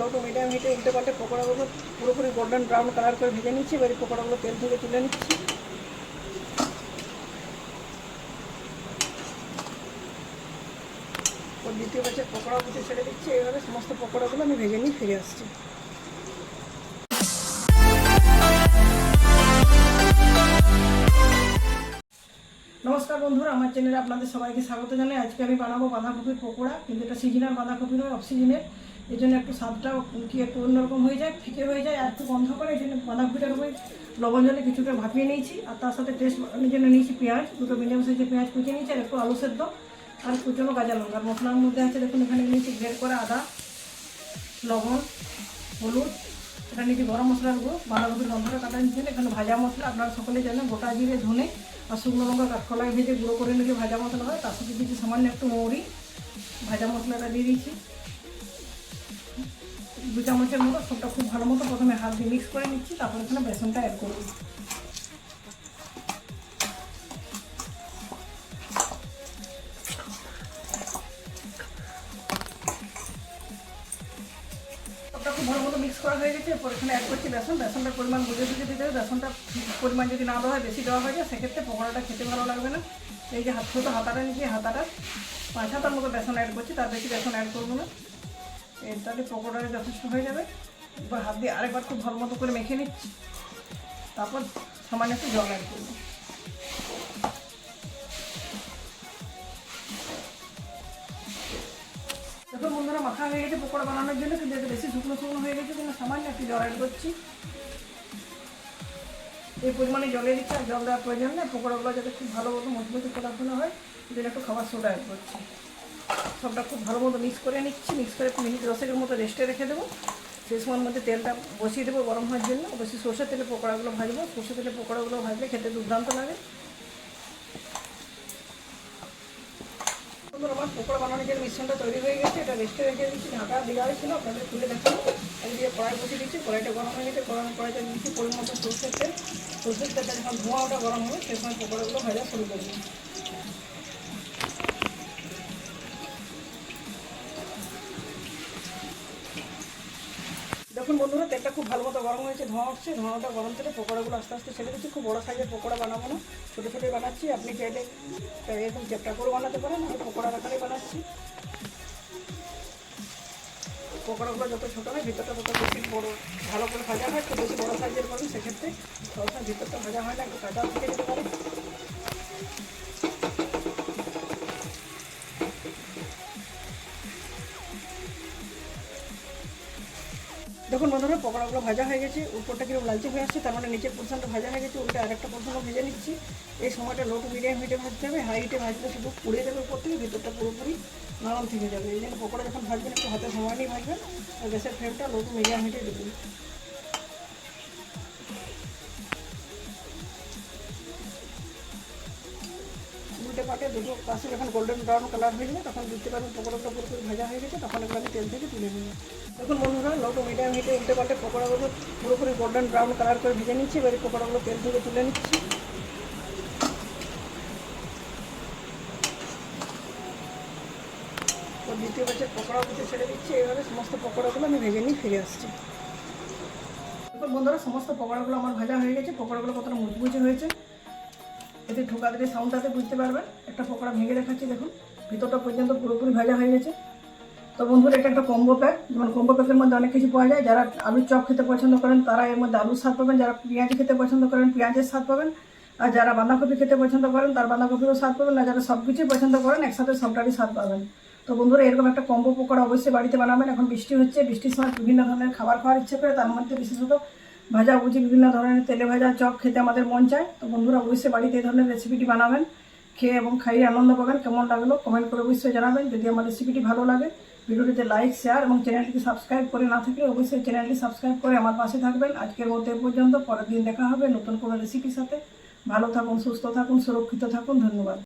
Low to medium হিটে উল্টে পাল্টে পকোড়াগুলো পুরোপুরি গোল্ডেন ব্রাউন কালার করে ভেজে নিচ্ছি। এবার পকোড়াগুলো তেল থেকে তুলে নিচ্ছি। ওর দ্বিতীয় ব্যাচের পকোড়া উঠে ছেড়ে দিচ্ছি। এইভাবে সমস্ত পকোড়াগুলো আমি ভেজে নিয়ে ফিরে আসছি। নমস্কার বন্ধুরা, আমার চ্যানেলে আপনাদের সবাইকে স্বাগত জানাই। আজকে আমি বানাবো বাঁধাকপির পকোড়া, কিন্তু এটা সিজনাল বাঁধাকপি নয়, অফ সিজনের। এই জন্য একটু স্বাদটাও কি একটু অন্যরকম হয়ে যায়, ফিকে হয়ে যায় আর একটু গন্ধ করে। এই জন্য বাঁধাকপিটার উপরে লবণ জলে কিছুটা ভাপিয়ে নিয়েছি। আর তার সাথে টেস্ট জন্য নিয়েছি পেঁয়াজ, দুটো মিডিয়াম সাইজের পেঁয়াজ কুচিয়ে নিয়েছি, আর একটু আলু সেদ্ধ আর কুচনো কাঁচা লঙ্কা। মশলার মধ্যে আছে দেখুন, এখানে নিয়েছি গ্রেট করা আদা, লবণ, হলুদ, এটা নিয়েছি গরম মশলার গুঁড়ো, বাঁধাকপির গন্ধটা কাটা নিচ্ছেন। এখানে ভাজা মশলা আপনারা সকলে জানেন, গোটা জিরে, ধনে আর শুকনো লঙ্কা কাঠকলায় ভেজে গুঁড়ো করে নিলে ভাজা মশলা হয়। তার সাথে দিয়েছি সামান্য একটু মৌরি, ভাজা মশলাটা দিয়ে দিচ্ছি 2 চামচের মতো। সবটা খুব ভালো মতো প্রথমে হাত দিয়ে মিক্স করে নিচ্ছি, তারপর এখানে বেসনটা অ্যাড করব। খুব ভালো মতো মিক্স করা হয়ে গেছে। এরপর এখানে অ্যাড করছি বেসন। বেসনটার পরিমাণ বুঝে বুঝে দিতে হবে। বেসনটা পরিমাণ যদি না দেওয়া হয়, বেশি দেওয়া হয়ে যায়, সেক্ষেত্রে পকোড়াটা খেতে ভালো লাগবে না। এই যে ছোটো হাতাটা নিচ্ছি, হাতাটা 5 হাতার মতো বেসন অ্যাড করছি, তার বেশি বেসন অ্যাড করবো না। এটাতে পকোড়াটা যথেষ্ট হয়ে যাবে। এবার হাত দিয়ে আরেকবার খুব ভালো মতো করে মেখে নিচ্ছি, তারপর সামান্য একটু জল অ্যাড করবো। দেখুন বন্ধুরা, মাখা হয়ে গেছে পকোড়া বানানোর জন্য, কিন্তু এটা বেশি শুকনো শুকনো হয়ে গেছে, কিন্তু সামান্য একটু জল অ্যাড করছি। এই পরিমাণে জলে দিচ্ছি, আর জল দেওয়ার প্রয়োজন নেই। পকোড়াগুলো যাতে খুব ভালো মতো মজবুতি ফোটাফোনা হয়, সেজন্য একটু খাবার সোডা অ্যাড করছি। সবটা খুব ভালো মতো মিক্স করে নিচ্ছি। মিক্স করে মিনিট 10 মতো রেস্টে রেখে দেবো। সেই সময়ের মধ্যে তেলটা বসিয়ে দেবো গরম হওয়ার জন্য। অবশ্যই সরষের তেলে পকোড়াগুলো ভাজবো। সরষের তেলে পকোড়াগুলো ভাজলে খেতে দুর্দান্ত লাগে। আমার পকোড়া বানানোর জন্য মিশ্রণটা তৈরি হয়ে গেছে। এটা রেস্টে রেখে দিচ্ছি, ঢাকা দেওয়া হয়েছিল, আপনাদের খুলে দেখাবো। আমি দিয়ে কড়াই বসিয়ে দিচ্ছি। কড়াইটা গরম হয়ে গেছে। কড়াইটা দিচ্ছি পরিমাণ মতো সরষের তেল। সরষের তেলটা যখন ধোঁয়াটা গরম হবে, সেই সময় পকোড়াগুলো ভাজা শুরু করবো। দেখুন বন্ধুরা, তেলটা খুব ভালো মতো গরম হয়েছে, ধোঁয়া উঠছে। ধোঁয়াটা গরম থেকে পকোড়াগুলো আস্তে আস্তে ছেড়ে দিচ্ছি। খুব বড়ো সাইজের পকোড়া বানাবো না, ছোটো ছোটোই বানাচ্ছি। আপনি চাইলে এরকম চেপটা করে বানাতে পারেন, আমি পকোড়ার আকারে বানাচ্ছি। পকোড়াগুলো যত ছোটো হয়, ভিতরটা তত বেশি বড়ো ভালো করে ভাজা হয়। খুব বেশি বড়ো সাইজের করুন, সেক্ষেত্রে সবসময় ভিতরটা ভাজা হয় না, একটু কাঁচা থেকে যেতে পারে। দেখুন বন্ধুরা, পকোড়াগুলো ভাজা হয়ে গেছে। উপরটা কিরকম লালচে হয়ে আসছে, তার মানে নিচের পোর্শনটা ভাজা হয়ে গেছে। উল্টে আরেকটা পোর্শনও ভেজে নিচ্ছি। এই সময়টা লো টু মিডিয়াম হিটে ভাজতে হবে। হাই হিটে ভাজলে শুধু পুড়ে যাবে উপর থেকে, ভিতরটা পুরোপুরি নরম থেকে যাবে। এই জন্য পকোড়া যখন ভাজবেন একটু হাতে সময় নিয়ে ভাজবেন, আর গ্যাসের ফ্লেমটা লো টু মিডিয়াম হিটে দেবেন। উল্টে পাটে দুটো পাশে যখন গোল্ডেন ব্রাউন কালার হয়ে যাবে, তখন বুঝতে পারবেন পকোড়াটা পুরোপুরি ভাজা হয়ে গেছে। তখন এগুলো আমি তেল থেকে তুলে নেব। দেখুন বন্ধুরা, লো টু মিডিয়াম হিটে উল্টে পাল্টে পকোড়াগুলো পুরোপুরি গোল্ডেন ব্রাউন কালার করে ভেজে নিচ্ছি। এবার পকোড়াগুলো তেল থেকে তুলে নিচ্ছি। ওর দ্বিতীয় ব্যাচের পকোড়া উঠে ছেড়ে দিচ্ছি। এইভাবে সমস্ত পকোড়াগুলো আমি ভেজে নিয়ে ফিরে আসছি। দেখুন বন্ধুরা, সমস্ত পকোড়াগুলো আমার ভাজা হয়ে গেছে। পকোড়াগুলো কতটা মুচমুচে হয়েছে, এতে ঠোকা দিলে সাউন্ডটাতে বুঝতে পারবেন। একটা পকোড়া ভেঙে দেখাচ্ছি, দেখুন ভিতরটা পর্যন্ত পুরোপুরি ভাজা হয়ে গেছে। তো বন্ধুরা, এটা একটা কম্বো প্যাক। যেমন কম্বো প্যাকের মধ্যে অনেক কিছু পাওয়া যায়। যারা আলুর চপ খেতে পছন্দ করেন, তারা এর মধ্যে আলুর স্বাদ পাবেন। যারা পেঁয়াজ খেতে পছন্দ করেন, পেঁয়াজের স্বাদ পাবেন। আর যারা বাঁধাকপি খেতে পছন্দ করেন, তার বাঁধাকপিরও স্বাদ পাবেন। আর যারা সব কিছুই পছন্দ করেন, একসাথে সবটারই স্বাদ পাবেন। তো বন্ধুরা, এরকম একটা কম্বো পকোড়া অবশ্যই বাড়িতে বানাবেন। এখন বৃষ্টি হচ্ছে, বৃষ্টির সময় বিভিন্ন ধরনের খাবার খাওয়ার ইচ্ছে করে, তার মধ্যে বিশেষত ভাজা ভুজি বিভিন্ন ধরনের তেলে ভাজা চপ খেতে আমাদের মন চায়। তো বন্ধুরা, অবশ্যই বাড়িতে এই ধরনের রেসিপিটি বানাবেন, খেয়ে এবং খাইয়ে আনন্দ পাবেন। কেমন লাগলো কমেন্ট করে অবশ্যই জানাবেন। যদি আমার রেসিপিটি ভালো লাগে, ভিডিওটিতে লাইক, শেয়ার এবং চ্যানেলটিকে সাবস্ক্রাইব করে না থাকলে অবশ্যই চ্যানেলটি সাবস্ক্রাইব করে আমার পাশে থাকবেন। আজকের মতো এ পর্যন্ত। পরের দিন দেখা হবে নতুন কোনো রেসিপির সাথে। ভালো থাকুন, সুস্থ থাকুন, সুরক্ষিত থাকুন। ধন্যবাদ।